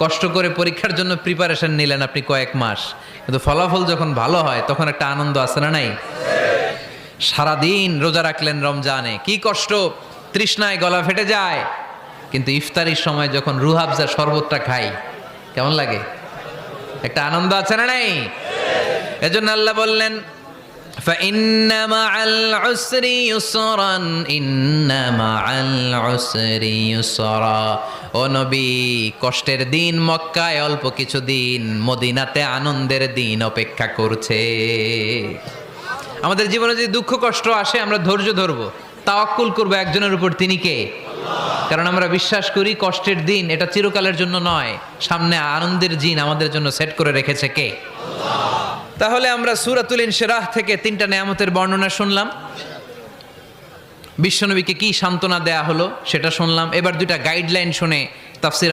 কষ্ট করে পরীক্ষার জন্য প্রিপারেশন নিলেন আপনি কয়েক মাস, কিন্তু ফলাফল যখন ভালো হয় তখন একটা আনন্দ আছে না নাই? সারাদিন রোজা রাখলেন রমজানে, কি কষ্ট, তৃষ্ণায় গলা ফেটে যায়, কিন্তু ইফতারির সময় যখন রুহ আফজা শরবতটা খাই কেমন লাগে? একটা আনন্দ আছে না নাই? এজন্য আল্লাহ বললেন فإن مع العسر يسرا إن مع العسر يسرا ও নবী, কষ্টের দিন মক্কায় অল্প কিছু দিন, মদিনাতে আনন্দের দিন অপেক্ষা করছে। আমাদের জীবনে যদি দুঃখ কষ্ট আসে আমরা ধৈর্য ধরবো, তাওয়াক্কুল করবো একজনের উপর, তিনি কে? কারণ আমরা বিশ্বাস করি কষ্টের দিন এটা চিরকালের জন্য নয়, সামনে আনন্দের দিন আমাদের জন্য সেট করে রেখেছে কে? তাহলে আমরা সূরাতুল ইনশিরাহ থেকে 3টা নেয়ামতের বর্ণনা শুনলাম, বিশ্বনবীকে কি সান্ত্বনা দেয়া হলো সেটা শুনলাম। এবার 2টা গাইডলাইন শুনে তাফসীর